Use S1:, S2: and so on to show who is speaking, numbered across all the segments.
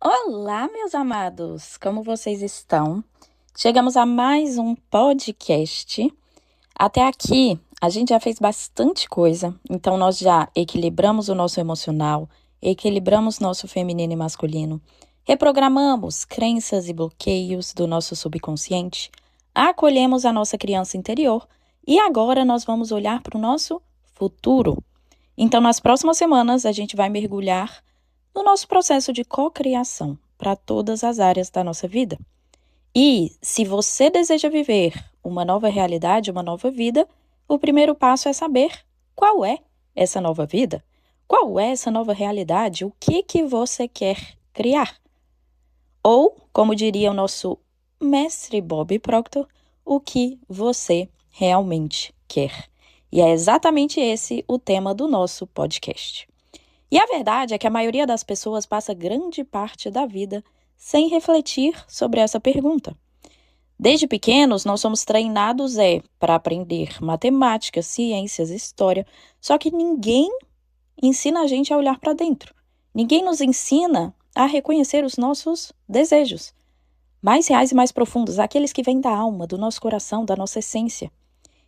S1: Olá, meus amados! Como vocês estão? Chegamos a mais um podcast. Até aqui, a gente já fez bastante coisa. Então, nós já equilibramos o nosso emocional, equilibramos nosso feminino e masculino, reprogramamos crenças e bloqueios do nosso subconsciente, acolhemos a nossa criança interior e agora nós vamos olhar para o nosso futuro. Então, nas próximas semanas, a gente vai mergulhar no nosso processo de cocriação para todas as áreas da nossa vida. E se você deseja viver uma nova realidade, uma nova vida, o primeiro passo é saber qual é essa nova vida, qual é essa nova realidade, o que você quer criar. Ou, como diria o nosso mestre Bob Proctor, o que você realmente quer. E é exatamente esse o tema do nosso podcast. E a verdade é que a maioria das pessoas passa grande parte da vida sem refletir sobre essa pergunta. Desde pequenos, nós somos treinados para aprender matemática, ciências, história, só que ninguém ensina a gente a olhar para dentro. Ninguém nos ensina a reconhecer os nossos desejos, mais reais e mais profundos, aqueles que vêm da alma, do nosso coração, da nossa essência.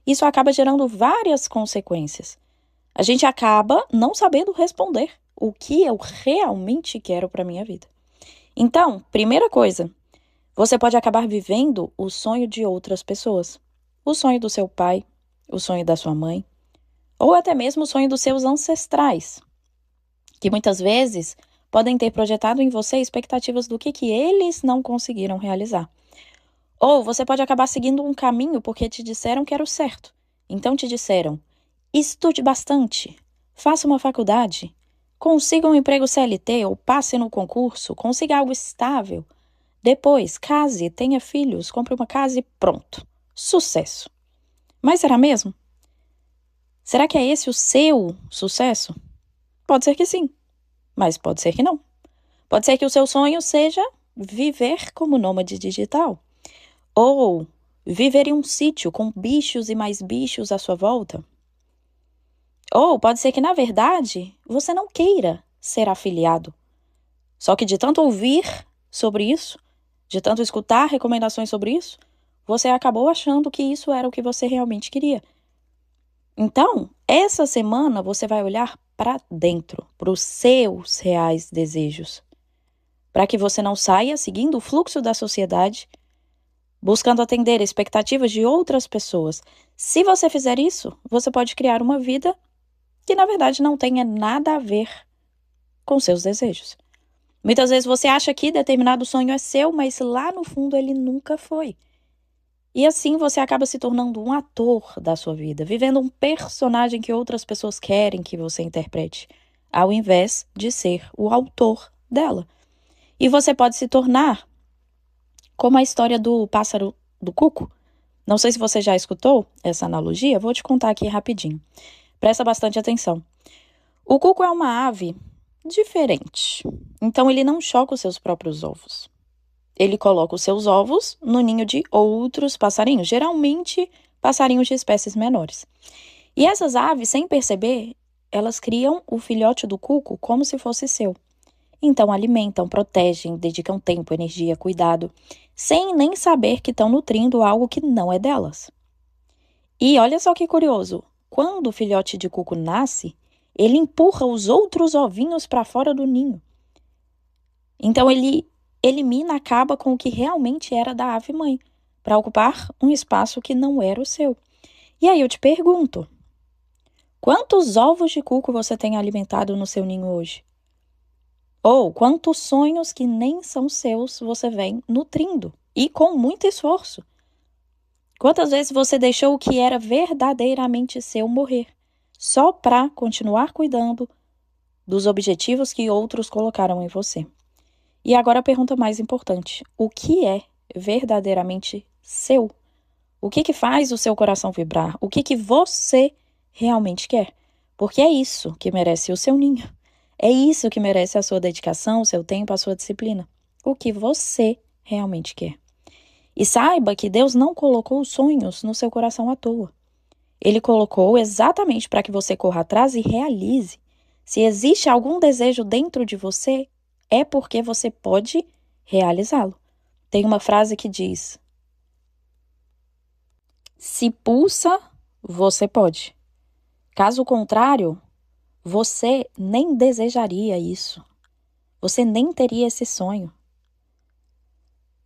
S1: Isso acaba gerando várias consequências. A gente acaba não sabendo responder o que eu realmente quero para a minha vida. Então, primeira coisa, você pode acabar vivendo o sonho de outras pessoas. O sonho do seu pai, o sonho da sua mãe, ou até mesmo o sonho dos seus ancestrais, que muitas vezes podem ter projetado em você expectativas do que eles não conseguiram realizar. Ou você pode acabar seguindo um caminho porque te disseram que era o certo. Então te disseram: estude bastante, faça uma faculdade, consiga um emprego CLT ou passe no concurso, consiga algo estável. Depois, case, tenha filhos, compre uma casa e pronto. Sucesso. Mas será mesmo? Será que é esse o seu sucesso? Pode ser que sim, mas pode ser que não. Pode ser que o seu sonho seja viver como nômade digital. Ou viver em um sítio com bichos e mais bichos à sua volta. Ou pode ser que, na verdade, você não queira ser afiliado. Só que de tanto ouvir sobre isso, de tanto escutar recomendações sobre isso, você acabou achando que isso era o que você realmente queria. Então, essa semana você vai olhar para dentro, para os seus reais desejos, para que você não saia seguindo o fluxo da sociedade, buscando atender expectativas de outras pessoas. Se você fizer isso, você pode criar uma vida que, na verdade, não tenha nada a ver com seus desejos. Muitas vezes você acha que determinado sonho é seu, mas lá no fundo ele nunca foi. E assim você acaba se tornando um ator da sua vida, vivendo um personagem que outras pessoas querem que você interprete, ao invés de ser o autor dela. E você pode se tornar como a história do pássaro do cuco. Não sei se você já escutou essa analogia, vou te contar aqui rapidinho. Presta bastante atenção. O cuco é uma ave diferente. Então, ele não choca os seus próprios ovos. Ele coloca os seus ovos no ninho de outros passarinhos, geralmente passarinhos de espécies menores. E essas aves, sem perceber, elas criam o filhote do cuco como se fosse seu. Então, alimentam, protegem, dedicam tempo, energia, cuidado, sem nem saber que estão nutrindo algo que não é delas. E olha só que curioso, quando o filhote de cuco nasce, ele empurra os outros ovinhos para fora do ninho. Então, ele acaba com o que realmente era da ave-mãe, para ocupar um espaço que não era o seu. E aí eu te pergunto, quantos ovos de cuco você tem alimentado no seu ninho hoje? Ou quantos sonhos que nem são seus você vem nutrindo, e com muito esforço? Quantas vezes você deixou o que era verdadeiramente seu morrer, só para continuar cuidando dos objetivos que outros colocaram em você? E agora a pergunta mais importante: o que é verdadeiramente seu? O que faz o seu coração vibrar? O que você realmente quer? Porque é isso que merece o seu ninho. É isso que merece a sua dedicação, o seu tempo, a sua disciplina. O que você realmente quer. E saiba que Deus não colocou os sonhos no seu coração à toa. Ele colocou exatamente para que você corra atrás e realize. Se existe algum desejo dentro de você, é porque você pode realizá-lo. Tem uma frase que diz: se pulsa, você pode. Caso contrário, você nem desejaria isso. Você nem teria esse sonho.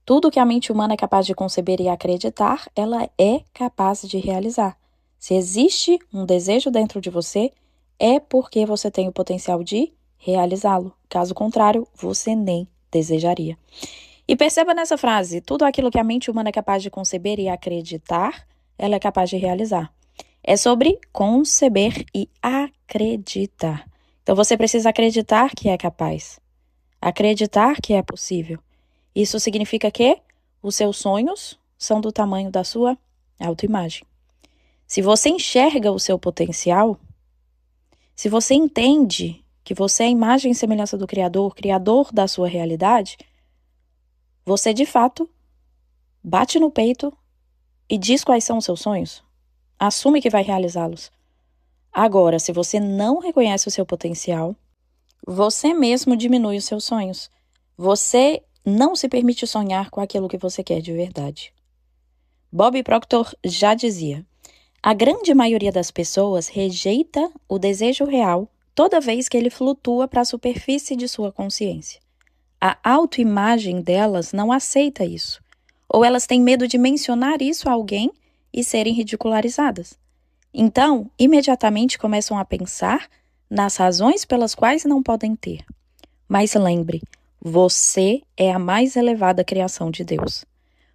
S1: Tudo que a mente humana é capaz de conceber e acreditar, ela é capaz de realizar. Se existe um desejo dentro de você, é porque você tem o potencial de realizá-lo. Caso contrário, você nem desejaria. E perceba nessa frase, tudo aquilo que a mente humana é capaz de conceber e acreditar, ela é capaz de realizar. É sobre conceber e acreditar. Então você precisa acreditar que é capaz. Acreditar que é possível. Isso significa que os seus sonhos são do tamanho da sua autoimagem. Se você enxerga o seu potencial, se você entende que você é a imagem e semelhança do Criador, Criador da sua realidade, você de fato bate no peito e diz quais são os seus sonhos. Assume que vai realizá-los. Agora, se você não reconhece o seu potencial, você mesmo diminui os seus sonhos. Você não se permite sonhar com aquilo que você quer de verdade. Bob Proctor já dizia: a grande maioria das pessoas rejeita o desejo real toda vez que ele flutua para a superfície de sua consciência. A autoimagem delas não aceita isso, ou elas têm medo de mencionar isso a alguém e serem ridicularizadas. Então, imediatamente começam a pensar nas razões pelas quais não podem ter. Mas lembre, você é a mais elevada criação de Deus.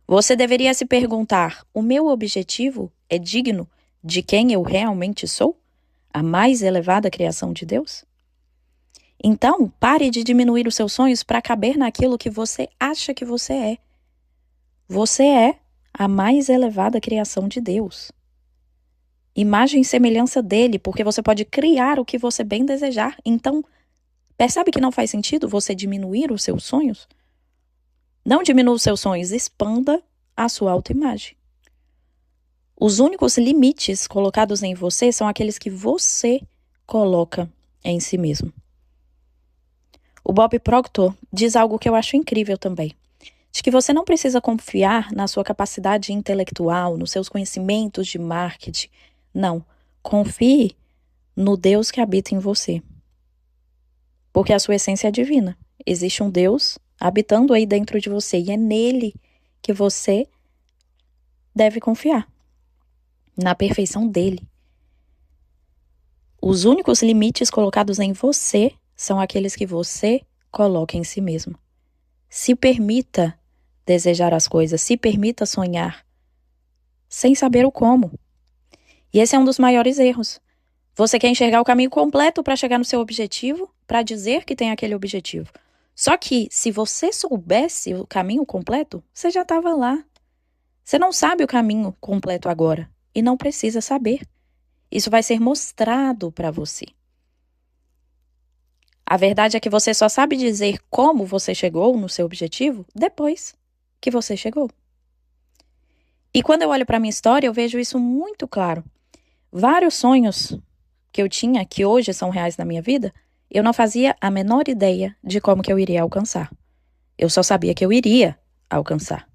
S1: Você deveria se perguntar: o meu objetivo é digno de quem eu realmente sou? A mais elevada criação de Deus? Então, pare de diminuir os seus sonhos para caber naquilo que você acha que você é. Você é a mais elevada criação de Deus. Imagem e semelhança dele, porque você pode criar o que você bem desejar. Então, percebe que não faz sentido você diminuir os seus sonhos? Não diminua os seus sonhos, expanda a sua autoimagem. Os únicos limites colocados em você são aqueles que você coloca em si mesmo. O Bob Proctor diz algo que eu acho incrível também. De que você não precisa confiar na sua capacidade intelectual, nos seus conhecimentos de marketing. Não. Confie no Deus que habita em você. Porque a sua essência é divina. Existe um Deus habitando aí dentro de você e é nele que você deve confiar. Na perfeição dele. Os únicos limites colocados em você são aqueles que você coloca em si mesmo. Se permita desejar as coisas, se permita sonhar, sem saber o como. E esse é um dos maiores erros. Você quer enxergar o caminho completo para chegar no seu objetivo, para dizer que tem aquele objetivo. Só que, se você soubesse o caminho completo, você já estava lá. Você não sabe o caminho completo agora e não precisa saber. Isso vai ser mostrado para você. A verdade é que você só sabe dizer como você chegou no seu objetivo depois que você chegou. E quando eu olho para a minha história, eu vejo isso muito claro. Vários sonhos que eu tinha, que hoje são reais na minha vida, eu não fazia a menor ideia de como que eu iria alcançar. Eu só sabia que eu iria alcançar.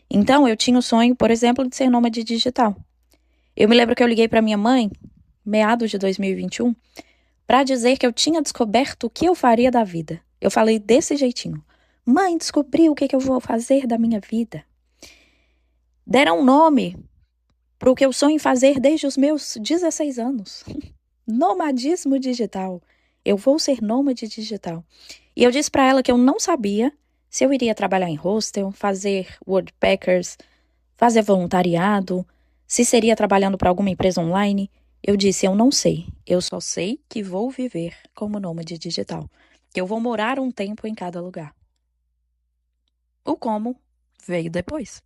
S1: Então, eu tinha o sonho, por exemplo, de ser nômade digital. Eu me lembro que eu liguei para minha mãe, meados de 2021, para dizer que eu tinha descoberto o que eu faria da vida. Eu falei desse jeitinho. Mãe, descobri o que eu vou fazer da minha vida. Deram um nome para o que eu sonho em fazer desde os meus 16 anos. Nomadismo digital. Eu vou ser nômade digital. E eu disse para ela que eu não sabia se eu iria trabalhar em hostel, fazer woodpeckers, fazer voluntariado, se seria trabalhando para alguma empresa online. Eu disse, eu não sei. Eu só sei que vou viver como nômade digital. Que eu vou morar um tempo em cada lugar. O como veio depois.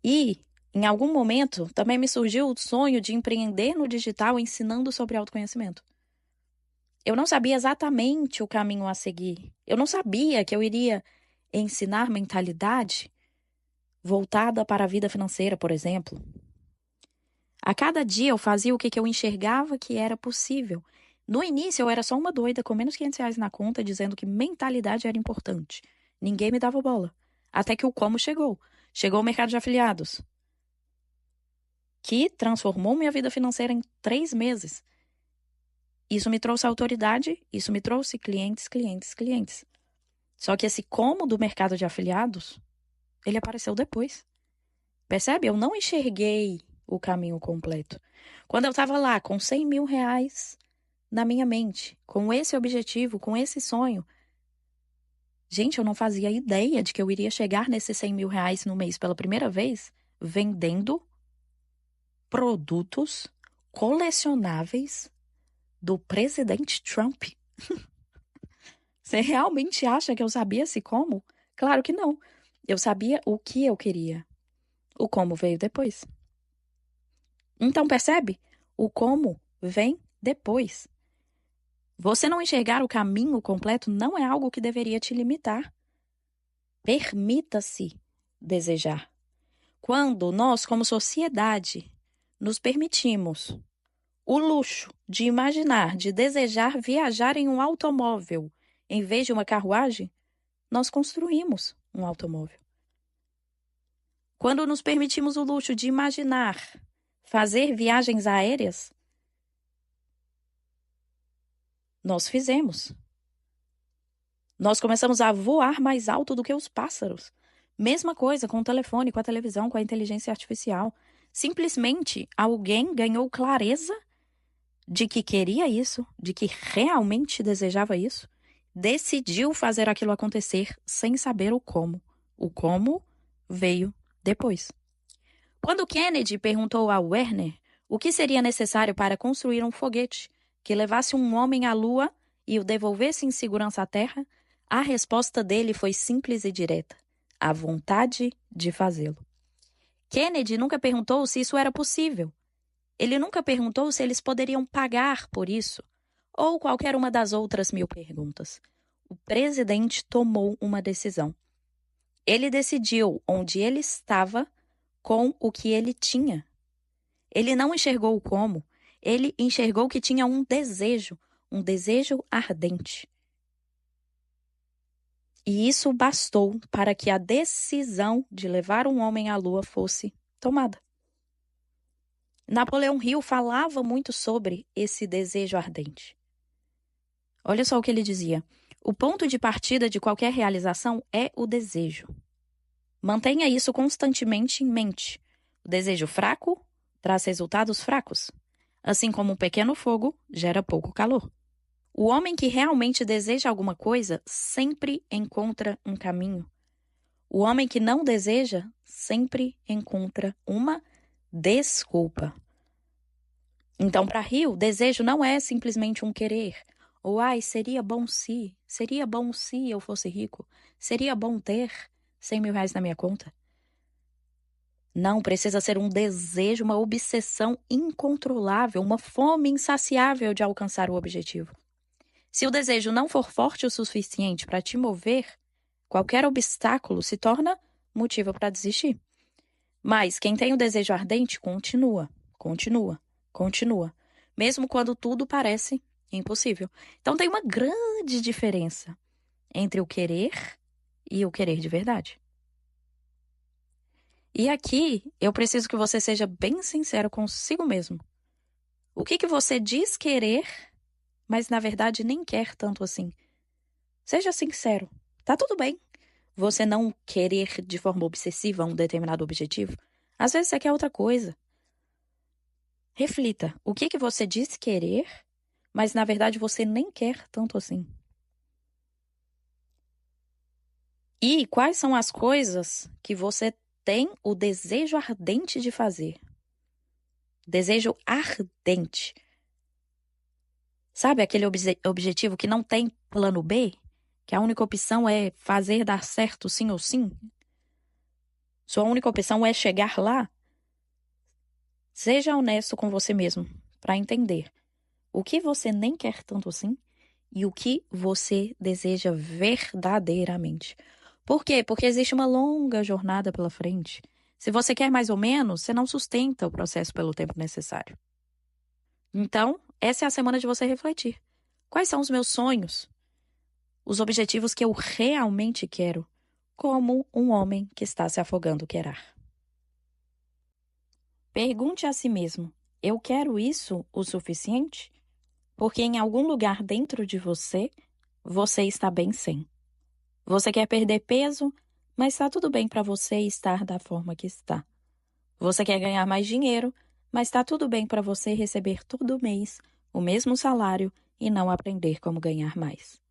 S1: E, em algum momento, também me surgiu o sonho de empreender no digital ensinando sobre autoconhecimento. Eu não sabia exatamente o caminho a seguir. Eu não sabia que eu iria ensinar mentalidade voltada para a vida financeira, por exemplo. A cada dia eu fazia o que eu enxergava que era possível, No início, eu era só uma doida com menos R$ 500 na conta, dizendo que mentalidade era importante. Ninguém me dava bola. Até que o como chegou. Chegou o mercado de afiliados, que transformou minha vida financeira em 3 meses. Isso me trouxe autoridade, isso me trouxe clientes, clientes, clientes. Só que esse como do mercado de afiliados, ele apareceu depois. Percebe? Eu não enxerguei o caminho completo. Quando eu estava lá com R$ 100.000 na minha mente, com esse objetivo, com esse sonho, gente, eu não fazia ideia de que eu iria chegar nesses R$ 100.000 no mês pela primeira vez, vendendo produtos colecionáveis do presidente Trump. Você realmente acha que eu sabia-se como? Claro que não. Eu sabia o que eu queria. O como veio depois. Então, percebe? O como vem depois. Você não enxergar o caminho completo não é algo que deveria te limitar. Permita-se desejar. Quando nós, como sociedade, nos permitimos o luxo de imaginar, de desejar viajar em um automóvel em vez de uma carruagem, nós construímos um automóvel. Quando nos permitimos o luxo de imaginar fazer viagens aéreas, nós fizemos. Nós começamos a voar mais alto do que os pássaros. Mesma coisa com o telefone, com a televisão, com a inteligência artificial. Simplesmente alguém ganhou clareza de que queria isso, de que realmente desejava isso, decidiu fazer aquilo acontecer sem saber o como. O como veio depois. Quando Kennedy perguntou a Werner o que seria necessário para construir um foguete que levasse um homem à Lua e o devolvesse em segurança à Terra, a resposta dele foi simples e direta: a vontade de fazê-lo. Kennedy nunca perguntou se isso era possível. Ele nunca perguntou se eles poderiam pagar por isso, ou qualquer uma das outras 1000 perguntas. O presidente tomou uma decisão. Ele decidiu onde ele estava com o que ele tinha. Ele não enxergou o como, ele enxergou que tinha um desejo ardente. E isso bastou para que a decisão de levar um homem à Lua fosse tomada. Napoleão Hill falava muito sobre esse desejo ardente. Olha só o que ele dizia: o ponto de partida de qualquer realização é o desejo. Mantenha isso constantemente em mente. O desejo fraco traz resultados fracos, assim como um pequeno fogo gera pouco calor. O homem que realmente deseja alguma coisa sempre encontra um caminho. O homem que não deseja sempre encontra uma desculpa. Então, para Hill, desejo não é simplesmente um querer. Ou, seria bom se eu fosse rico, seria bom ter R$ 100.000 na minha conta. Não, precisa ser um desejo, uma obsessão incontrolável, uma fome insaciável de alcançar o objetivo. Se o desejo não for forte o suficiente para te mover, qualquer obstáculo se torna motivo para desistir. Mas quem tem o desejo ardente continua, mesmo quando tudo parece impossível. Então tem uma grande diferença entre o querer e o querer de verdade. E aqui eu preciso que você seja bem sincero consigo mesmo. O que você diz querer, mas na verdade nem quer tanto assim? Seja sincero. Tá tudo bem você não querer de forma obsessiva um determinado objetivo. Às vezes você quer outra coisa. Reflita. O que você diz querer, mas na verdade você nem quer tanto assim? E quais são as coisas que você tem o desejo ardente de fazer? Desejo ardente. Sabe aquele objetivo que não tem plano B? Que a única opção é fazer dar certo sim ou sim? Sua única opção é chegar lá? Seja honesto com você mesmo para entender o que você nem quer tanto assim e o que você deseja verdadeiramente. Por quê? Porque existe uma longa jornada pela frente. Se você quer mais ou menos, você não sustenta o processo pelo tempo necessário. Então, essa é a semana de você refletir. Quais são os meus sonhos? Os objetivos que eu realmente quero, como um homem que está se afogando querer. Pergunte a si mesmo, eu quero isso o suficiente? Porque em algum lugar dentro de você, você está bem sem. Você quer perder peso, mas está tudo bem para você estar da forma que está. Você quer ganhar mais dinheiro, mas está tudo bem para você receber todo mês o mesmo salário e não aprender como ganhar mais.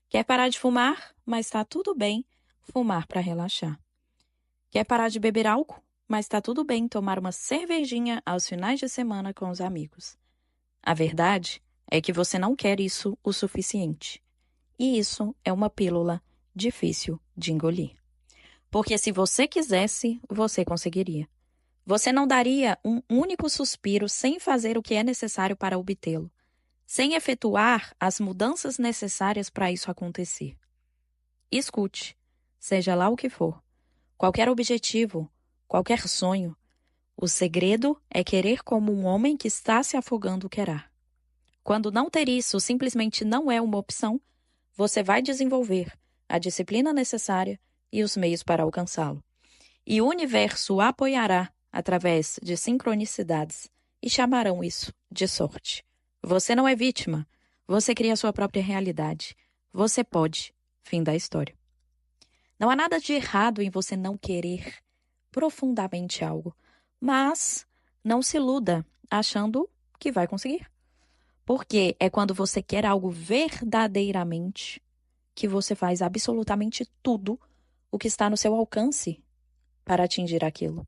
S1: Quer parar de fumar, mas está tudo bem fumar para relaxar. Quer parar de beber álcool, mas está tudo bem tomar uma cervejinha aos finais de semana com os amigos. A verdade é que você não quer isso o suficiente. E isso é uma pílula difícil de engolir. Porque se você quisesse, você conseguiria. Você não daria um único suspiro sem fazer o que é necessário para obtê-lo, sem efetuar as mudanças necessárias para isso acontecer. Escute, seja lá o que for, qualquer objetivo, qualquer sonho, o segredo é querer como um homem que está se afogando querer. Quando não ter isso simplesmente não é uma opção, você vai desenvolver a disciplina necessária e os meios para alcançá-lo. E o universo o apoiará através de sincronicidades e chamarão isso de sorte. Você não é vítima, você cria a sua própria realidade. Você pode. Fim da história. Não há nada de errado em você não querer profundamente algo, mas não se iluda achando que vai conseguir. Porque é quando você quer algo verdadeiramente que você faz absolutamente tudo o que está no seu alcance para atingir aquilo.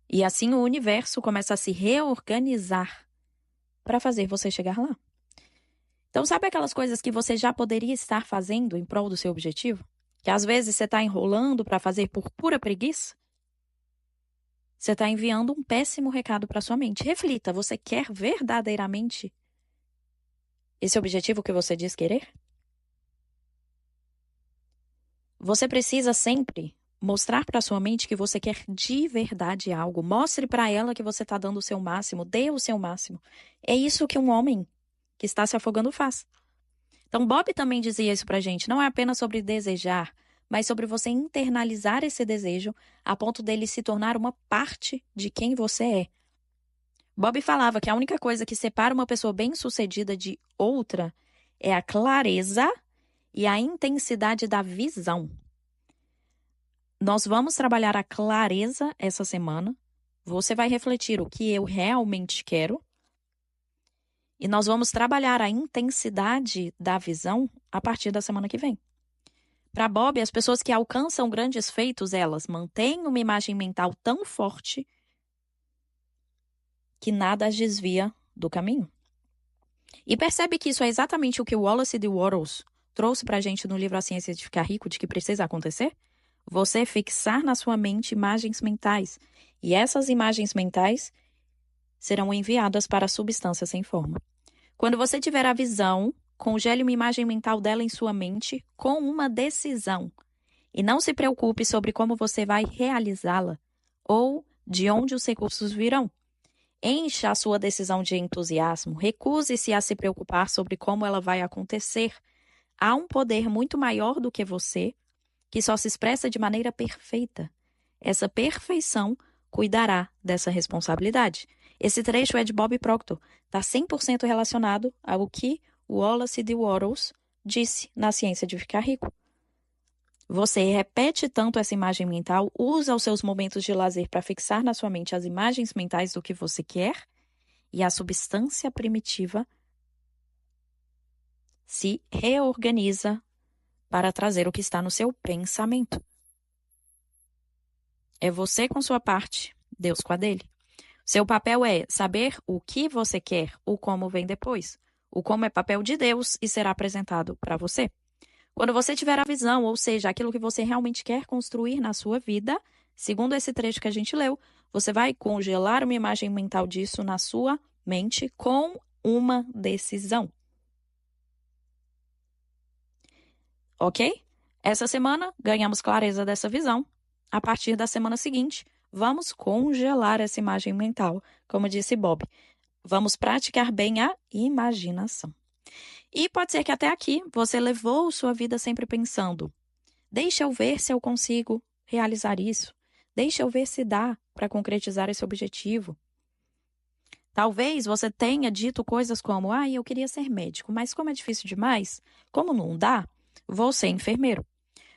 S1: E assim o universo começa a se reorganizar para fazer você chegar lá. Então, sabe aquelas coisas que você já poderia estar fazendo em prol do seu objetivo? Que às vezes você está enrolando para fazer por pura preguiça? Você está enviando um péssimo recado para sua mente. Reflita, você quer verdadeiramente esse objetivo que você diz querer? Você precisa sempre mostrar para sua mente que você quer de verdade algo. Mostre para ela que você está dando o seu máximo. Dê o seu máximo. É isso que um homem que está se afogando faz. Então, Bob também dizia isso pra gente. Não é apenas sobre desejar, mas sobre você internalizar esse desejo a ponto dele se tornar uma parte de quem você é. Bob falava que a única coisa que separa uma pessoa bem-sucedida de outra é a clareza e a intensidade da visão. Nós vamos trabalhar a clareza essa semana. Você vai refletir o que eu realmente quero. E nós vamos trabalhar a intensidade da visão a partir da semana que vem. Para Bob, as pessoas que alcançam grandes feitos, elas mantêm uma imagem mental tão forte que nada as desvia do caminho. E percebe que isso é exatamente o que o Wallace de Wattles trouxe para a gente no livro A Ciência de Ficar Rico, de que precisa acontecer? Você fixar na sua mente imagens mentais. E essas imagens mentais serão enviadas para a substância sem forma. Quando você tiver a visão, congele uma imagem mental dela em sua mente com uma decisão. E não se preocupe sobre como você vai realizá-la ou de onde os recursos virão. Encha a sua decisão de entusiasmo. Recuse-se a se preocupar sobre como ela vai acontecer. Há um poder muito maior do que você, que só se expressa de maneira perfeita. Essa perfeição cuidará dessa responsabilidade. Esse trecho é de Bob Proctor. Está 100% relacionado ao que Wallace de Wattles disse na Ciência de Ficar Rico. Você repete tanto essa imagem mental, usa os seus momentos de lazer para fixar na sua mente as imagens mentais do que você quer, e a substância primitiva se reorganiza para trazer o que está no seu pensamento. É você com sua parte, Deus com a dele. Seu papel é saber o que você quer, o como vem depois. O como é papel de Deus e será apresentado para você. Quando você tiver a visão, ou seja, aquilo que você realmente quer construir na sua vida, segundo esse trecho que a gente leu, você vai congelar uma imagem mental disso na sua mente com uma decisão. Ok? Essa semana, ganhamos clareza dessa visão. A partir da semana seguinte, vamos congelar essa imagem mental, como disse Bob. Vamos praticar bem a imaginação. E pode ser que até aqui você levou sua vida sempre pensando: deixa eu ver se eu consigo realizar isso. Deixa eu ver se dá para concretizar esse objetivo. Talvez você tenha dito coisas como: eu queria ser médico, mas como é difícil demais, como não dá, vou ser enfermeiro.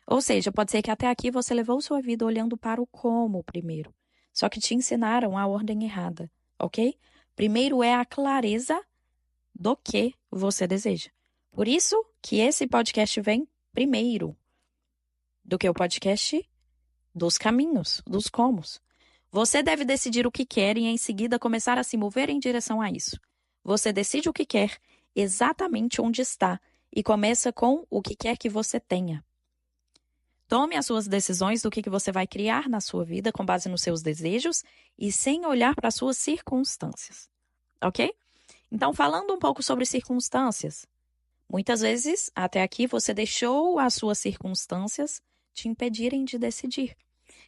S1: Ou seja, pode ser que até aqui você levou sua vida olhando para o como primeiro. Só que te ensinaram a ordem errada, ok? Primeiro é a clareza do que você deseja. Por isso que esse podcast vem primeiro do que o podcast dos caminhos, dos comos. Você deve decidir o que quer e em seguida começar a se mover em direção a isso. Você decide o que quer, exatamente onde está, e começa com o que quer que você tenha. Tome as suas decisões do que você vai criar na sua vida com base nos seus desejos e sem olhar para as suas circunstâncias. Ok? Então, falando um pouco sobre circunstâncias. Muitas vezes, até aqui, você deixou as suas circunstâncias te impedirem de decidir.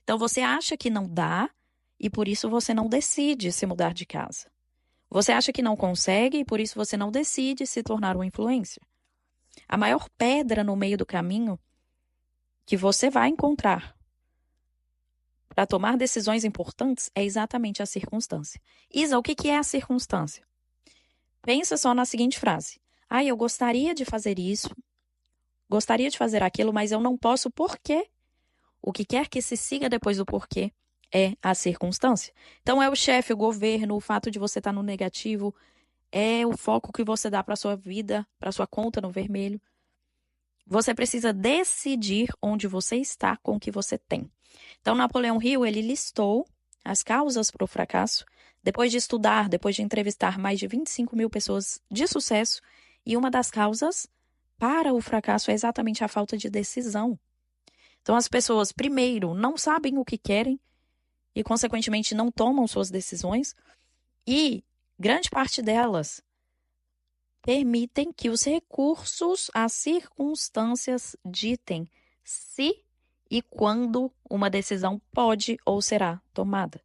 S1: Então, você acha que não dá e por isso você não decide se mudar de casa. Você acha que não consegue e por isso você não decide se tornar um influencer. A maior pedra no meio do caminho que você vai encontrar para tomar decisões importantes é exatamente a circunstância. Isa, o que é a circunstância? Pensa só na seguinte frase. Eu gostaria de fazer isso, gostaria de fazer aquilo, mas eu não posso porque o que quer que se siga depois do porquê é a circunstância. Então, é o chefe, o governo, o fato de você estar no negativo, é o foco que você dá para sua vida, para sua conta no vermelho. Você precisa decidir onde você está com o que você tem. Então, Napoleão Hill, ele listou as causas para o fracasso, depois de estudar, depois de entrevistar mais de 25 mil pessoas de sucesso, e uma das causas para o fracasso é exatamente a falta de decisão. Então, as pessoas, primeiro, não sabem o que querem e, consequentemente, não tomam suas decisões, e grande parte delas permitem que os recursos, as circunstâncias ditem se e quando uma decisão pode ou será tomada.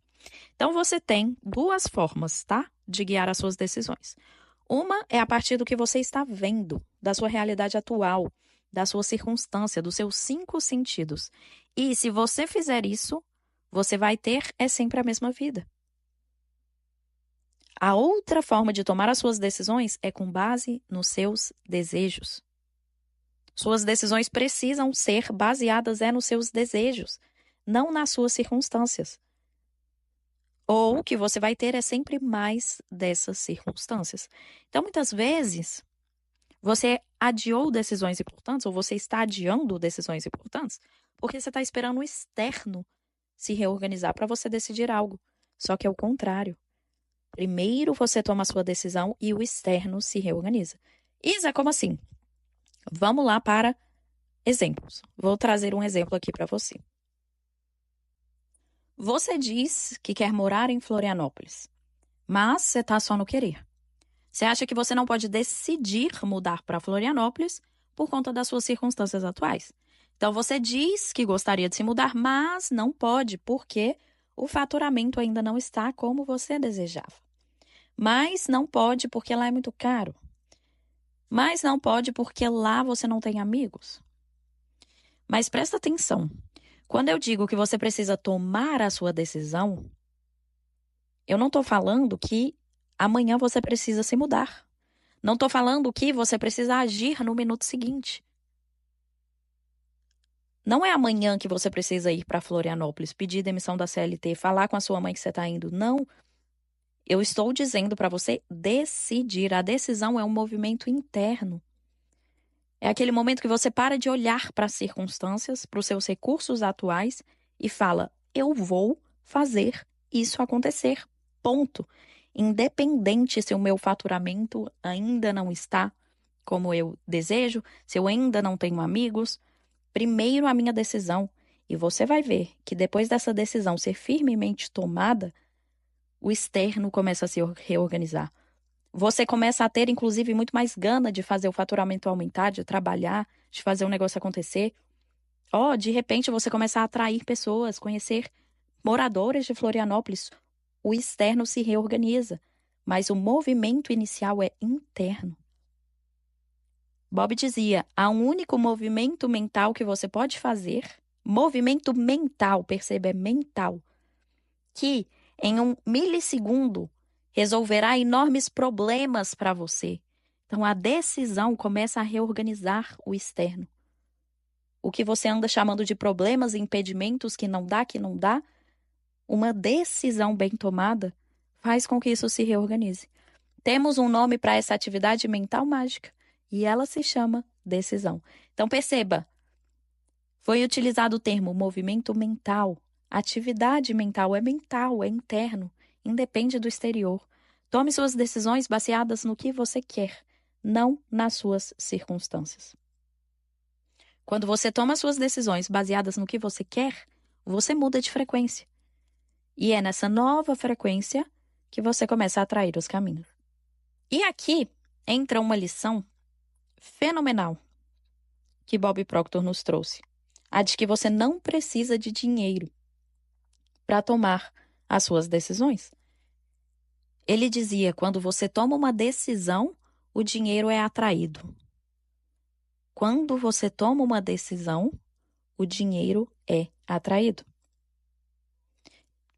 S1: Então, você tem duas formas, tá? De guiar as suas decisões. Uma é a partir do que você está vendo, da sua realidade atual, da sua circunstância, dos seus 5 sentidos. E se você fizer isso, você vai ter sempre a mesma vida. A outra forma de tomar as suas decisões é com base nos seus desejos. Suas decisões precisam ser baseadas nos seus desejos, não nas suas circunstâncias. Ou o que você vai ter é sempre mais dessas circunstâncias. Então, muitas vezes, você adiou decisões importantes, ou você está adiando decisões importantes, porque você está esperando o externo se reorganizar para você decidir algo. Só que é o contrário. Primeiro você toma a sua decisão e o externo se reorganiza. Isa, como assim? Vamos lá para exemplos. Vou trazer um exemplo aqui para você. Você diz que quer morar em Florianópolis, mas você está só no querer. Você acha que você não pode decidir mudar para Florianópolis por conta das suas circunstâncias atuais. Então, você diz que gostaria de se mudar, mas não pode, porque o faturamento ainda não está como você desejava. Mas não pode porque lá é muito caro. Mas não pode porque lá você não tem amigos. Mas presta atenção. Quando eu digo que você precisa tomar a sua decisão, eu não estou falando que amanhã você precisa se mudar. Não estou falando que você precisa agir no minuto seguinte. Não é amanhã que você precisa ir para Florianópolis, pedir demissão da CLT, falar com a sua mãe que você está indo. Não. Eu estou dizendo para você decidir. A decisão é um movimento interno. É aquele momento que você para de olhar para as circunstâncias, para os seus recursos atuais e fala: eu vou fazer isso acontecer. Ponto. Independente se o meu faturamento ainda não está como eu desejo, se eu ainda não tenho amigos, primeiro a minha decisão. E você vai ver que depois dessa decisão ser firmemente tomada, o externo começa a se reorganizar. Você começa a ter, inclusive, muito mais gana de fazer o faturamento aumentar, de trabalhar, de fazer o negócio acontecer. De repente, você começa a atrair pessoas, conhecer moradores de Florianópolis. O externo se reorganiza. mas o movimento inicial é interno. Bob dizia, há um único movimento mental que você pode fazer, movimento mental, perceba, é mental, que em um milissegundo resolverá enormes problemas para você. Então, a decisão começa a reorganizar o externo. O que você anda chamando de problemas e impedimentos que não dá, uma decisão bem tomada faz com que isso se reorganize. Temos um nome para essa atividade mental mágica e ela se chama decisão. Então, perceba, foi utilizado o termo movimento mental. Atividade mental, é interno, independe do exterior. Tome suas decisões baseadas no que você quer, não nas suas circunstâncias. Quando você toma suas decisões baseadas no que você quer, você muda de frequência. E é nessa nova frequência que você começa a atrair os caminhos. E aqui entra uma lição fenomenal que Bob Proctor nos trouxe. A de que você não precisa de dinheiro para tomar as suas decisões. Ele dizia, quando você toma uma decisão, o dinheiro é atraído. Quando você toma uma decisão, o dinheiro é atraído.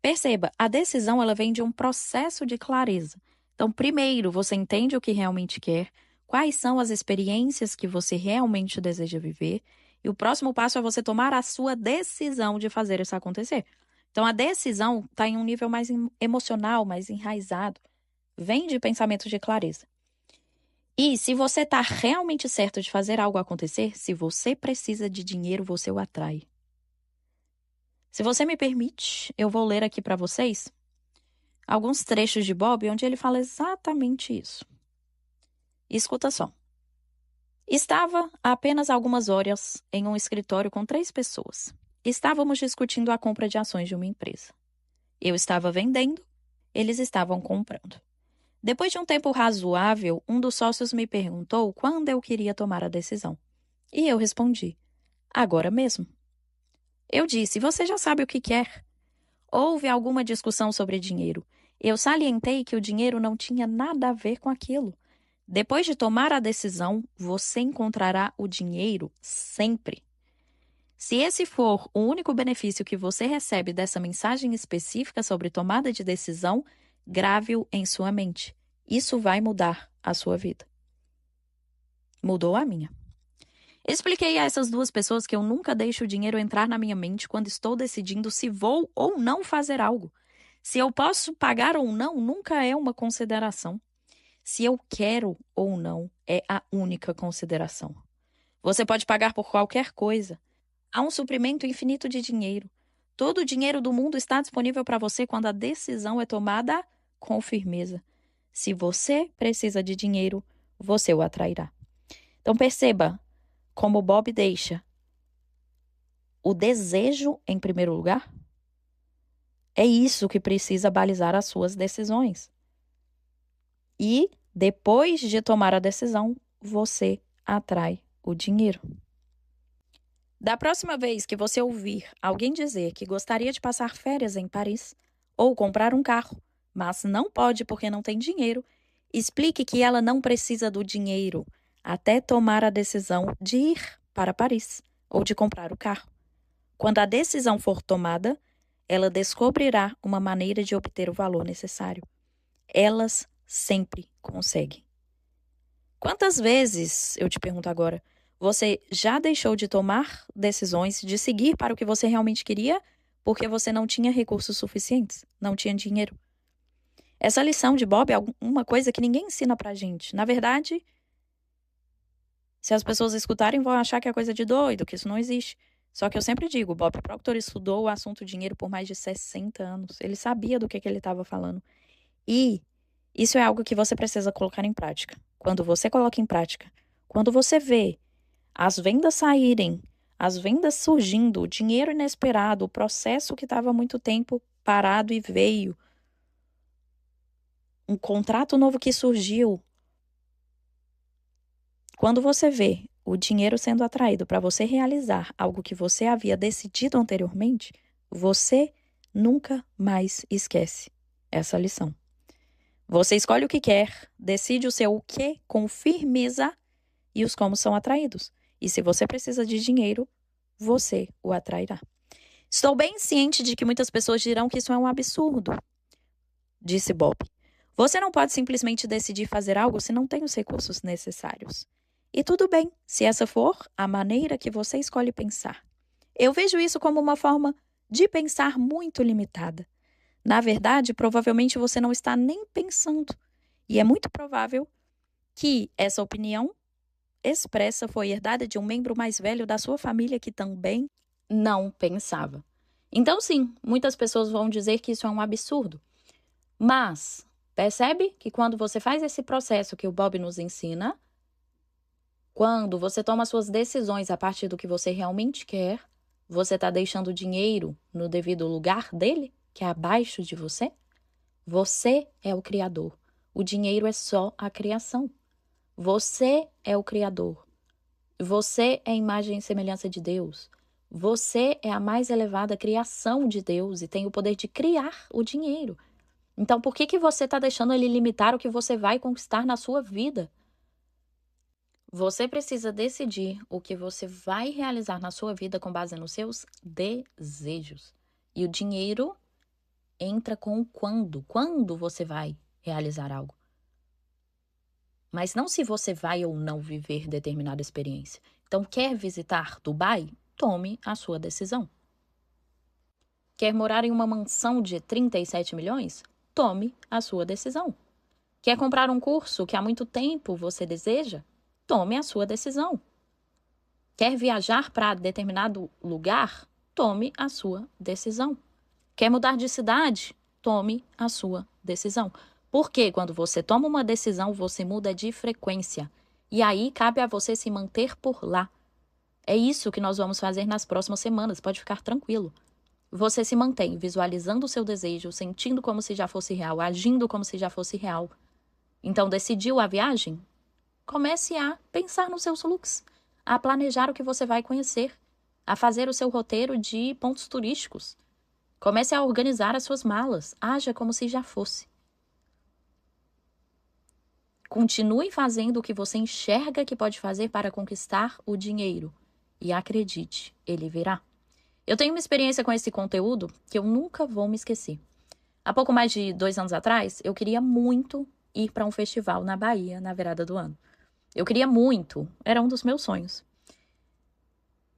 S1: Perceba, a decisão ela vem de um processo de clareza. Então, primeiro, você entende o que realmente quer, quais são as experiências que você realmente deseja viver, e o próximo passo é você tomar a sua decisão de fazer isso acontecer. Então, a decisão está em um nível mais emocional, mais enraizado, vem de pensamentos de clareza. E se você está realmente certo de fazer algo acontecer, se você precisa de dinheiro, você o atrai. Se você me permite, eu vou ler aqui para vocês alguns trechos de Bob onde ele fala exatamente isso. Escuta só. Estava há apenas algumas horas em um escritório com 3 pessoas. Estávamos discutindo a compra de ações de uma empresa. Eu estava vendendo, eles estavam comprando. Depois de um tempo razoável, um dos sócios me perguntou quando eu queria tomar a decisão. E eu respondi, agora mesmo. Eu disse, você já sabe o que quer. Houve alguma discussão sobre dinheiro. Eu salientei que o dinheiro não tinha nada a ver com aquilo. Depois de tomar a decisão, você encontrará o dinheiro sempre. Se esse for o único benefício que você recebe dessa mensagem específica sobre tomada de decisão, grave-o em sua mente. Isso vai mudar a sua vida. Mudou a minha. Expliquei a essas 2 pessoas que eu nunca deixo o dinheiro entrar na minha mente quando estou decidindo se vou ou não fazer algo. Se eu posso pagar ou não, nunca é uma consideração. Se eu quero ou não, é a única consideração. Você pode pagar por qualquer coisa. Há um suprimento infinito de dinheiro. Todo o dinheiro do mundo está disponível para você quando a decisão é tomada com firmeza. Se você precisa de dinheiro, você o atrairá. Então perceba como Bob deixa o desejo em primeiro lugar. É isso que precisa balizar as suas decisões. E depois de tomar a decisão, você atrai o dinheiro. Da próxima vez que você ouvir alguém dizer que gostaria de passar férias em Paris ou comprar um carro, mas não pode porque não tem dinheiro, explique que ela não precisa do dinheiro até tomar a decisão de ir para Paris ou de comprar o carro. Quando a decisão for tomada, ela descobrirá uma maneira de obter o valor necessário. Elas sempre conseguem. Quantas vezes, eu te pergunto agora, você já deixou de tomar decisões, de seguir para o que você realmente queria, porque você não tinha recursos suficientes, não tinha dinheiro? Essa lição de Bob é uma coisa que ninguém ensina pra gente. Na verdade, se as pessoas escutarem, vão achar que é coisa de doido, que isso não existe. Só que eu sempre digo, Bob Proctor estudou o assunto dinheiro por mais de 60 anos. Ele sabia do que ele estava falando. E isso é algo que você precisa colocar em prática. Quando você coloca em prática, quando você vê as vendas saírem, as vendas surgindo, o dinheiro inesperado, o processo que estava há muito tempo parado e veio, um contrato novo que surgiu. Quando você vê o dinheiro sendo atraído para você realizar algo que você havia decidido anteriormente, você nunca mais esquece essa lição. Você escolhe o que quer, decide o seu o que com firmeza e os como são atraídos. E se você precisa de dinheiro, você o atrairá. Estou bem ciente de que muitas pessoas dirão que isso é um absurdo, disse Bob. Você não pode simplesmente decidir fazer algo se não tem os recursos necessários. E tudo bem, se essa for a maneira que você escolhe pensar. Eu vejo isso como uma forma de pensar muito limitada. Na verdade, provavelmente você não está nem pensando. E é muito provável que essa opinião expressa foi herdada de um membro mais velho da sua família que também não pensava. Então, sim, muitas pessoas vão dizer que isso é um absurdo. Mas percebe que quando você faz esse processo que o Bob nos ensina, quando você toma suas decisões a partir do que você realmente quer, você está deixando o dinheiro no devido lugar dele, que é abaixo de você? Você é o criador. O dinheiro é só a criação. Você é o criador. Você é a imagem e semelhança de Deus. Você é a mais elevada criação de Deus e tem o poder de criar o dinheiro. Então, por que você está deixando ele limitar o que você vai conquistar na sua vida? Você precisa decidir o que você vai realizar na sua vida com base nos seus desejos. E o dinheiro entra com o quando. Quando você vai realizar algo. Mas não se você vai ou não viver determinada experiência. Então, quer visitar Dubai? Tome a sua decisão. Quer morar em uma mansão de 37 milhões? Tome a sua decisão. Quer comprar um curso que há muito tempo você deseja? Tome a sua decisão. Quer viajar para determinado lugar? Tome a sua decisão. Quer mudar de cidade? Tome a sua decisão. Porque quando você toma uma decisão, você muda de frequência. E aí cabe a você se manter por lá. É isso que nós vamos fazer nas próximas semanas, pode ficar tranquilo. Você se mantém visualizando o seu desejo, sentindo como se já fosse real, agindo como se já fosse real. Então, decidiu a viagem? Comece a pensar nos seus looks, a planejar o que você vai conhecer, a fazer o seu roteiro de pontos turísticos. Comece a organizar as suas malas, haja como se já fosse. Continue fazendo o que você enxerga que pode fazer para conquistar o dinheiro. E acredite, ele virá. Eu tenho uma experiência com esse conteúdo que eu nunca vou me esquecer. Há pouco mais de 2 anos atrás, eu queria muito ir para um festival na Bahia, na virada do ano. Eu queria muito, era um dos meus sonhos.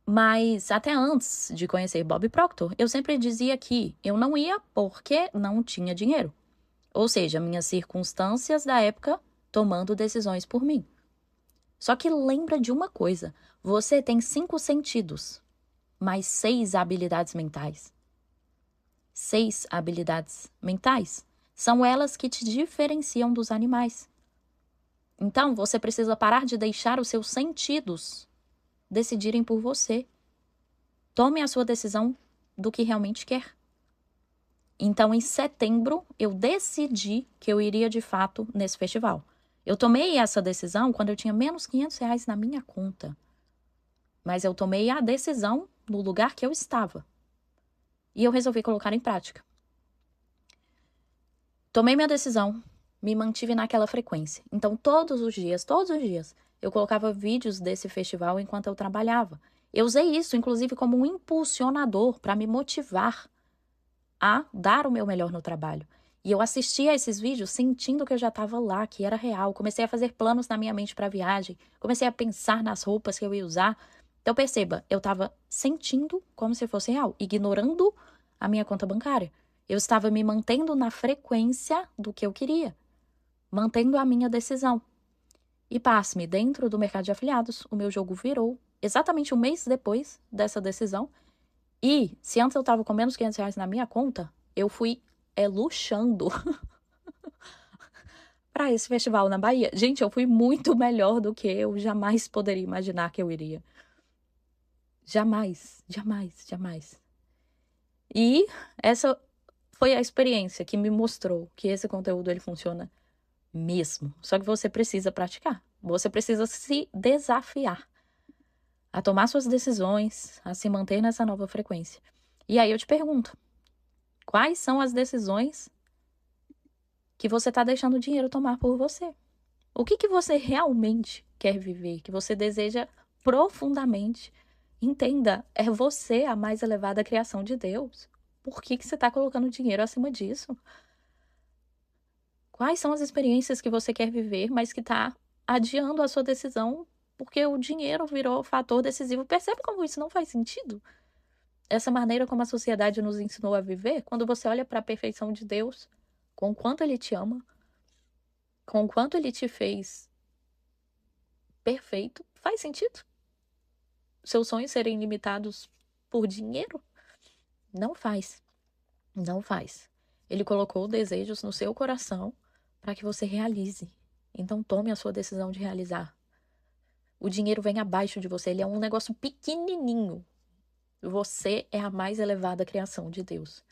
S1: Mas até antes de conhecer Bob Proctor, eu sempre dizia que eu não ia porque não tinha dinheiro. Ou seja, minhas circunstâncias da época tomando decisões por mim. Só que lembra de uma coisa, você tem 5 sentidos, mais 6 habilidades mentais. 6 habilidades mentais. São elas que te diferenciam dos animais. Então, você precisa parar de deixar os seus sentidos decidirem por você. Tome a sua decisão do que realmente quer. Então, em setembro, eu decidi que eu iria de fato nesse festival. Eu tomei essa decisão quando eu tinha menos R$ 500 na minha conta. Mas eu tomei a decisão no lugar que eu estava. E eu resolvi colocar em prática. Tomei minha decisão, me mantive naquela frequência. Então, todos os dias, eu colocava vídeos desse festival enquanto eu trabalhava. Eu usei isso, inclusive, como um impulsionador para me motivar a dar o meu melhor no trabalho. E eu assistia a esses vídeos sentindo que eu já estava lá, que era real. Comecei a fazer planos na minha mente para a viagem. Comecei a pensar nas roupas que eu ia usar. Então, perceba, eu estava sentindo como se fosse real, ignorando a minha conta bancária. Eu estava me mantendo na frequência do que eu queria, mantendo a minha decisão. E pasme, dentro do mercado de afiliados, o meu jogo virou exatamente um mês depois dessa decisão. E se antes eu estava com menos R$ 500 na minha conta, eu fui luxando para esse festival na Bahia. Gente, eu fui muito melhor do que eu jamais poderia imaginar que eu iria. Jamais, jamais, jamais. E essa foi a experiência que me mostrou que esse conteúdo ele funciona mesmo. Só que você precisa praticar. Você precisa se desafiar a tomar suas decisões, a se manter nessa nova frequência. E aí eu te pergunto, quais são as decisões que você está deixando o dinheiro tomar por você. O que você realmente quer viver, que você deseja profundamente? Entenda, é você a mais elevada criação de Deus. Por que você está colocando dinheiro acima disso? Quais são as experiências que você quer viver, mas que está adiando a sua decisão porque o dinheiro virou fator decisivo? Percebe como isso não faz sentido? Essa maneira como a sociedade nos ensinou a viver, quando você olha para a perfeição de Deus, com o quanto Ele te ama, com o quanto Ele te fez perfeito, faz sentido? Seus sonhos serem limitados por dinheiro? Não faz. Não faz. Ele colocou desejos no seu coração para que você realize. Então tome a sua decisão de realizar. O dinheiro vem abaixo de você, ele é um negócio pequenininho. Você é a mais elevada criação de Deus.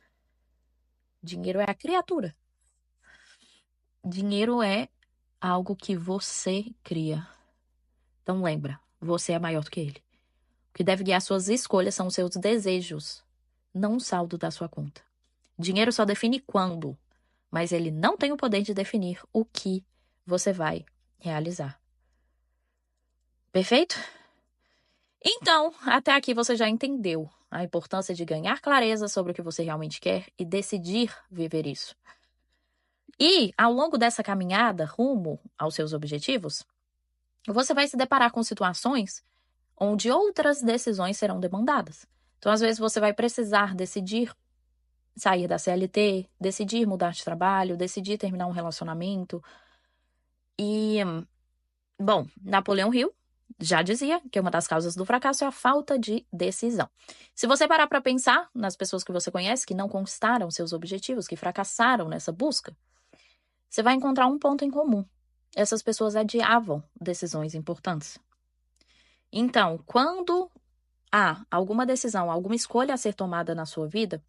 S1: Dinheiro é a criatura. Dinheiro é algo que você cria. Então lembra, você é maior do que ele. O que deve guiar suas escolhas são os seus desejos, não o saldo da sua conta. Dinheiro só define quando, mas ele não tem o poder de definir o que você vai realizar. Perfeito? Então, até aqui você já entendeu a importância de ganhar clareza sobre o que você realmente quer e decidir viver isso. E, ao longo dessa caminhada rumo aos seus objetivos, você vai se deparar com situações onde outras decisões serão demandadas. Então, às vezes, você vai precisar decidir sair da CLT, decidir mudar de trabalho, decidir terminar um relacionamento. E, bom, Napoleão Hill já dizia que uma das causas do fracasso é a falta de decisão. Se você parar para pensar nas pessoas que você conhece que não conquistaram seus objetivos, que fracassaram nessa busca, você vai encontrar um ponto em comum. Essas pessoas adiavam decisões importantes. Então, quando há alguma decisão, alguma escolha a ser tomada na sua vida,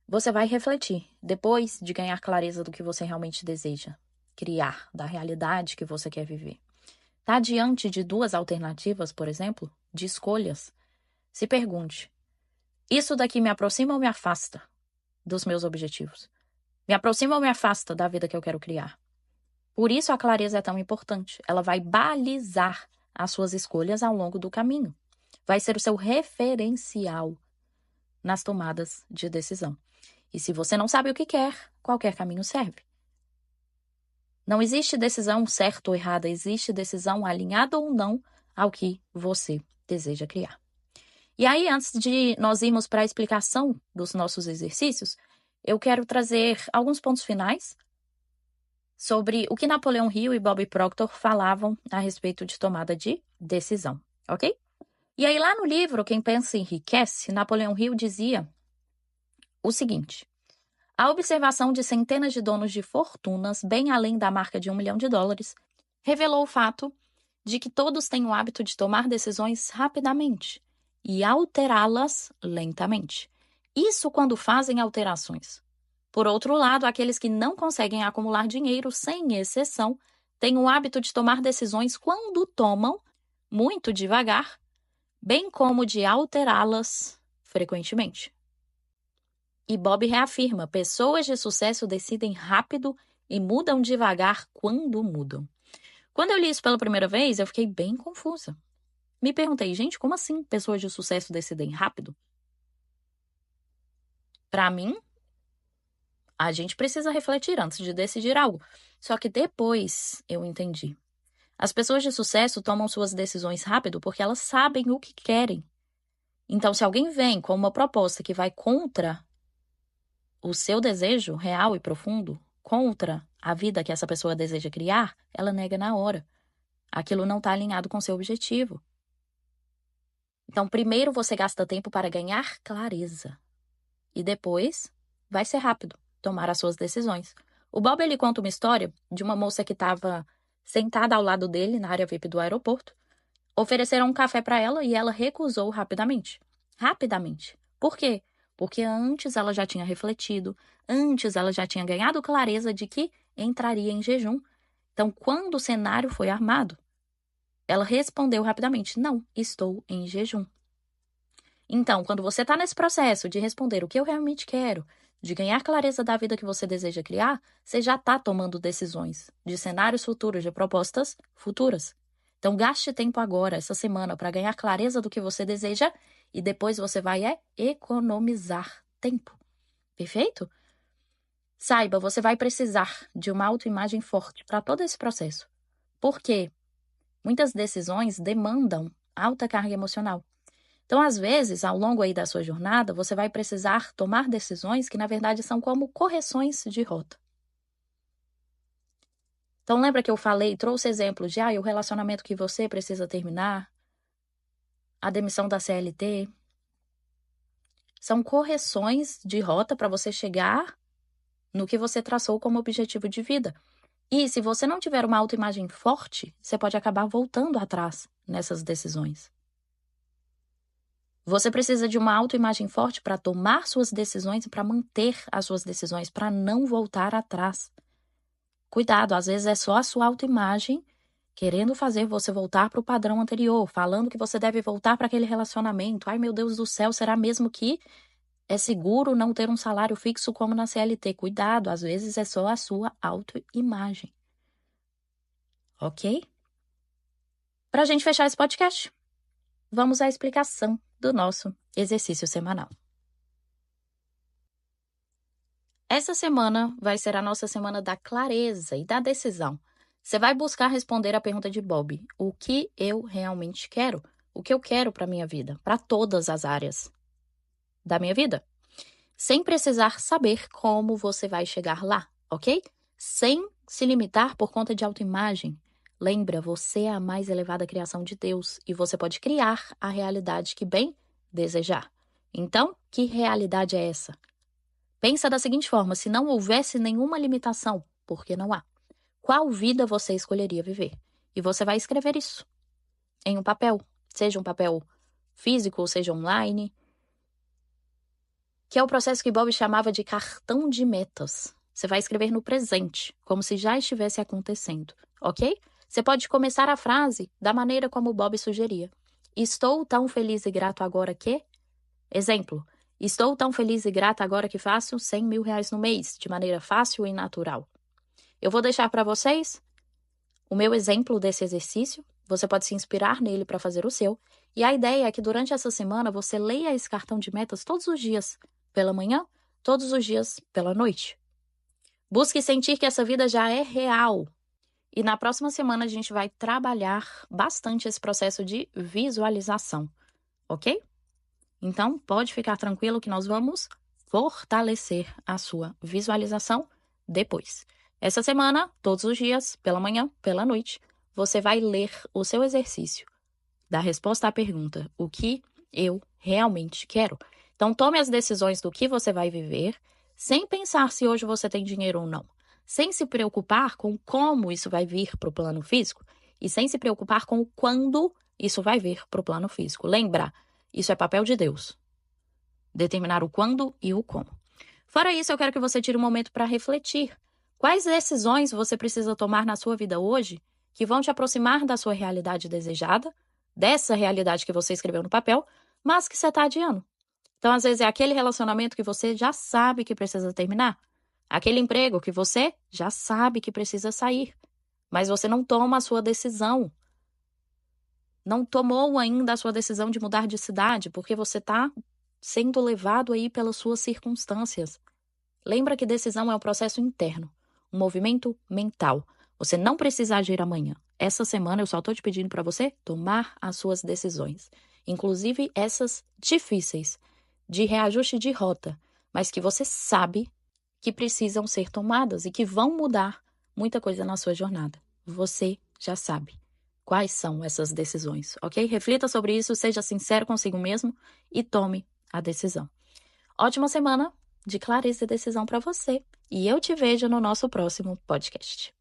S1: você vai refletir, depois de ganhar clareza do que você realmente deseja criar, da realidade que você quer viver. Está diante de duas alternativas, por exemplo, de escolhas? Se pergunte, isso daqui me aproxima ou me afasta dos meus objetivos? Me aproxima ou me afasta da vida que eu quero criar? Por isso a clareza é tão importante. Ela vai balizar as suas escolhas ao longo do caminho. Vai ser o seu referencial nas tomadas de decisão. E se você não sabe o que quer, qualquer caminho serve. Não existe decisão certa ou errada, existe decisão alinhada ou não ao que você deseja criar. E aí, antes de nós irmos para a explicação dos nossos exercícios, eu quero trazer alguns pontos finais sobre o que Napoleão Hill e Bob Proctor falavam a respeito de tomada de decisão, ok? E aí, lá no livro Quem Pensa Enriquece, Napoleão Hill dizia o seguinte: a observação de centenas de donos de fortunas, bem além da marca de $1 milhão, revelou o fato de que todos têm o hábito de tomar decisões rapidamente e alterá-las lentamente. Isso quando fazem alterações. Por outro lado, aqueles que não conseguem acumular dinheiro, sem exceção, têm o hábito de tomar decisões quando tomam, muito devagar, bem como de alterá-las frequentemente. E Bob reafirma, pessoas de sucesso decidem rápido e mudam devagar quando mudam. Quando eu li isso pela primeira vez, eu fiquei bem confusa. Me perguntei, gente, como assim pessoas de sucesso decidem rápido? Para mim, a gente precisa refletir antes de decidir algo. Só que depois eu entendi. As pessoas de sucesso tomam suas decisões rápido porque elas sabem o que querem. Então, se alguém vem com uma proposta que vai contra o seu desejo real e profundo, contra a vida que essa pessoa deseja criar, ela nega na hora. Aquilo não está alinhado com seu objetivo. Então, primeiro você gasta tempo para ganhar clareza. E depois vai ser rápido tomar as suas decisões. O Bob, ele conta uma história de uma moça que estava sentada ao lado dele na área VIP do aeroporto. Ofereceram um café para ela e ela recusou rapidamente. Rapidamente. Por quê? Porque antes ela já tinha refletido, antes ela já tinha ganhado clareza de que entraria em jejum. Então, quando o cenário foi armado, ela respondeu rapidamente, não, estou em jejum. Então, quando você está nesse processo de responder o que eu realmente quero, de ganhar clareza da vida que você deseja criar, você já está tomando decisões de cenários futuros, de propostas futuras. Então, gaste tempo agora, essa semana, para ganhar clareza do que você deseja e depois você vai economizar tempo. Perfeito? Saiba, você vai precisar de uma autoimagem forte para todo esse processo. Por quê? Muitas decisões demandam alta carga emocional. Então, às vezes, ao longo aí da sua jornada, você vai precisar tomar decisões que, na verdade, são como correções de rota. Então, lembra que eu falei, trouxe exemplos de o relacionamento que você precisa terminar, a demissão da CLT. São correções de rota para você chegar no que você traçou como objetivo de vida. E se você não tiver uma autoimagem forte, você pode acabar voltando atrás nessas decisões. Você precisa de uma autoimagem forte para tomar suas decisões e para manter as suas decisões, para não voltar atrás. Cuidado, às vezes é só a sua autoimagem querendo fazer você voltar para o padrão anterior, falando que você deve voltar para aquele relacionamento. Ai, meu Deus do céu, será mesmo que é seguro não ter um salário fixo como na CLT? Cuidado, às vezes é só a sua autoimagem. Ok? Para a gente fechar esse podcast, vamos à explicação do nosso exercício semanal. Essa semana vai ser a nossa semana da clareza e da decisão. Você vai buscar responder a pergunta de Bob: o que eu realmente quero? O que eu quero para a minha vida? Para todas as áreas da minha vida. Sem precisar saber como você vai chegar lá, ok? Sem se limitar por conta de autoimagem. Lembra, você é a mais elevada criação de Deus e você pode criar a realidade que bem desejar. Então, que realidade é essa? Pensa da seguinte forma: se não houvesse nenhuma limitação, porque não há, qual vida você escolheria viver? E você vai escrever isso em um papel, seja um papel físico ou seja online, que é o processo que Bob chamava de cartão de metas. Você vai escrever no presente, como se já estivesse acontecendo, ok? Você pode começar a frase da maneira como Bob sugeria. Estou tão feliz e grato agora que... Exemplo, estou tão feliz e grata agora que faço R$100 mil no mês, de maneira fácil e natural. Eu vou deixar para vocês o meu exemplo desse exercício. Você pode se inspirar nele para fazer o seu. E a ideia é que durante essa semana você leia esse cartão de metas todos os dias, pela manhã, todos os dias pela noite. Busque sentir que essa vida já é real. E na próxima semana a gente vai trabalhar bastante esse processo de visualização, ok? Então, pode ficar tranquilo que nós vamos fortalecer a sua visualização depois. Essa semana, todos os dias, pela manhã, pela noite, você vai ler o seu exercício da resposta à pergunta: o que eu realmente quero? Então, tome as decisões do que você vai viver, sem pensar se hoje você tem dinheiro ou não, sem se preocupar com como isso vai vir para o plano físico e sem se preocupar com quando isso vai vir para o plano físico. Lembra? Isso é papel de Deus. Determinar o quando e o como. Fora isso, eu quero que você tire um momento para refletir. Quais decisões você precisa tomar na sua vida hoje que vão te aproximar da sua realidade desejada, dessa realidade que você escreveu no papel, mas que você está adiando? Então, às vezes, é aquele relacionamento que você já sabe que precisa terminar. Aquele emprego que você já sabe que precisa sair. Mas você não toma a sua decisão. Não tomou ainda a sua decisão de mudar de cidade, porque você está sendo levado aí pelas suas circunstâncias. Lembra que decisão é um processo interno, um movimento mental. Você não precisa agir amanhã. Essa semana eu só estou te pedindo para você tomar as suas decisões, inclusive essas difíceis, de reajuste de rota, mas que você sabe que precisam ser tomadas e que vão mudar muita coisa na sua jornada. Você já sabe quais são essas decisões, ok? Reflita sobre isso, seja sincero consigo mesmo e tome a decisão. Ótima semana de clareza e decisão para você. E eu te vejo no nosso próximo podcast.